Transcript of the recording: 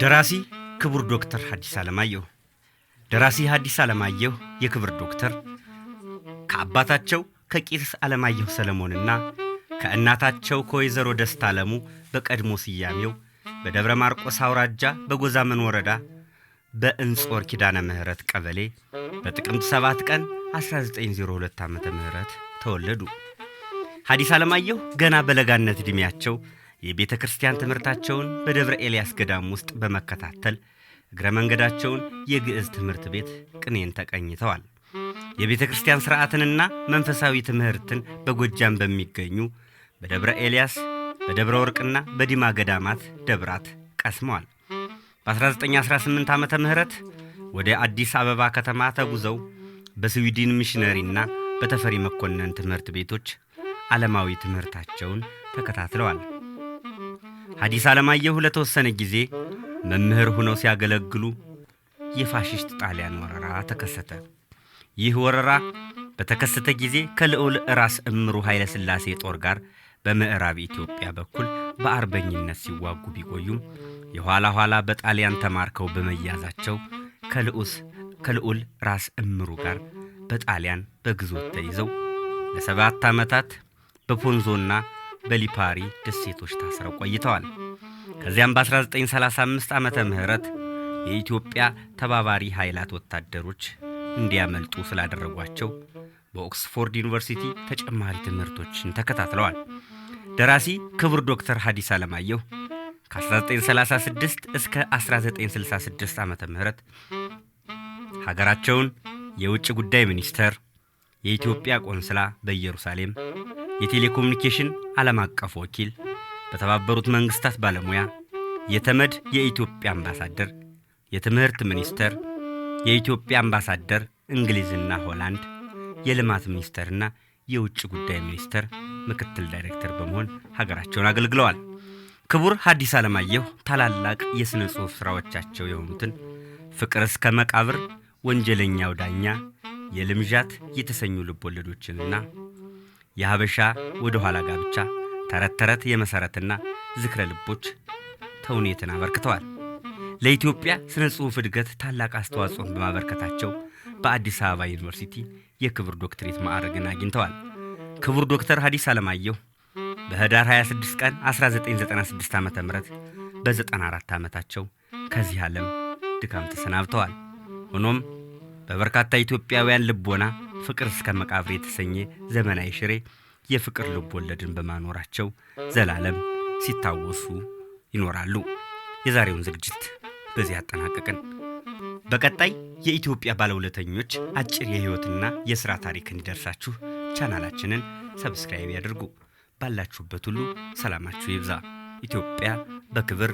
ደራሲ ክቡር ዶክተር ሐዲስ ዓለማየሁ። ደራሲ ሐዲስ ዓለማየሁ የክብር ዶክተር ከአባታቸው ከቄስ ዓለማየሁ ሰለሞንና ከእናታቸው ከወይዘሮ ደስታ ዓለሙ በቀድሞ ስያሜው በደብረ ማርቆስ አውራጃ በጎዛመን ወረዳ በእንጾር ኪዳነ ምህረት ቀበሌ በጥቅምት 7 ቀን 1902 ዓ.ም ተወለዱ። ሐዲስ ዓለማየሁ ገና በለጋነት ዕድሜያቸው የቤተ ክርስቲያን ትምህርታቸውን በደብረ ኤልያስ ገዳም ውስጥ በመከታተል እግረ መንገዳቸውን የግዕዝ ትምህርት ቤት ቅኔን ተቀኝተዋል። የቤተ ክርስቲያን ሥርዓትንና መንፈሳዊ ትምህርትን በጎጃም በሚገኙ በደብረ ኤልያስ፣ በደብረ ወርቅና በዲማ ገዳማት ደብራት ቀስመዋል። በ1918 ዓመተ ምህረት ወደ አዲስ አበባ ከተማ ተጉዘው በስዊድን ሚሽነሪና በተፈሪ መኮንን ትምህርት ቤቶች ዓለማዊ ትምህርታቸውን ተከታትለዋል። ሐዲስ ዓለማየሁ ለተወሰነ ጊዜ መምህር ሆነው ሲያገለግሉ የፋሽስት ጣሊያን ወረራ ተከሰተ። ይህ ወረራ በተከሰተ ጊዜ ከልዑል ራስ እምሩ ኃይለ ሥላሴ ጦር ጋር በምዕራብ ኢትዮጵያ በኩል በአርበኝነት ሲዋጉ ቢቆዩም የኋላ ኋላ በጣሊያን ተማርከው በመያዛቸው ከልዑል ራስ እምሩ ጋር በጣሊያን በግዞት ተይዘው ለ7 ዓመታት በፖንዞና በሊፓሪ ደሴቶች ታስረው ቆይተዋል። ከዚያም በ1935 ዓመተ ምህረት የኢትዮጵያ ተባባሪ ኃይላት ወታደሮች እንዲያመልጡ ስላደረጓቸው በኦክስፎርድ ዩኒቨርሲቲ ተጨማሪ ትምህርቶችን ተከታትለዋል። ደራሲ ክቡር ዶክተር ሐዲስ ዓለማየሁ ከ1936 እስከ 1966 ዓመተ ምህረት ሀገራቸውን የውጭ ጉዳይ ሚኒስተር፣ የኢትዮጵያ ቆንስላ በኢየሩሳሌም፣ የቴሌኮሙኒኬሽን ዓለም አቀፍ ወኪል፣ በተባበሩት መንግስታት ባለሙያ፣ የተመድ የኢትዮጵያ አምባሳደር፣ የትምህርት ሚኒስተር፣ የኢትዮጵያ አምባሳደር እንግሊዝና ሆላንድ፣ የልማት ሚኒስተርና የውጭ ጉዳይ ሚኒስተር ምክትል ዳይሬክተር በመሆን ሀገራቸውን አገልግለዋል። ክቡር ሐዲስ ዓለማየሁ ታላላቅ የሥነ ጽሑፍ ሥራዎቻቸው የሆኑትን ፍቅር እስከ መቃብር፣ ወንጀለኛው ዳኛ፣ የልምዣት የተሰኙ ልቦለዶችንና የሀበሻ ወደ ኋላ ጋብቻ፣ ተረት ተረት የመሠረትና ዝክረ ልቦች ተውኔትን አበርክተዋል። ለኢትዮጵያ ስነ ጽሑፍ እድገት ታላቅ አስተዋጽኦን በማበርከታቸው በአዲስ አበባ ዩኒቨርሲቲ የክብር ዶክትሬት ማዕረግን አግኝተዋል። ክቡር ዶክተር ሐዲስ ዓለማየሁ በህዳር 26 ቀን 1996 ዓ.ም በ94 ዓመታቸው ከዚህ ዓለም ድካም ተሰናብተዋል። ሆኖም በበርካታ ኢትዮጵያውያን ልቦና ፍቅር እስከ መቃብር የተሰኘ ዘመናዊ ሽሬ የፍቅር ልብ ወለድን በማኖራቸው ዘላለም ሲታወሱ ይኖራሉ። የዛሬውን ዝግጅት በዚህ አጠናቀቅን። በቀጣይ የኢትዮጵያ ባለውለተኞች አጭር የህይወትና የሥራ ታሪክ እንዲደርሳችሁ ቻናላችንን ሰብስክራይብ ያድርጉ። ባላችሁበት ሁሉ ሰላማችሁ ይብዛ። ኢትዮጵያ በክብር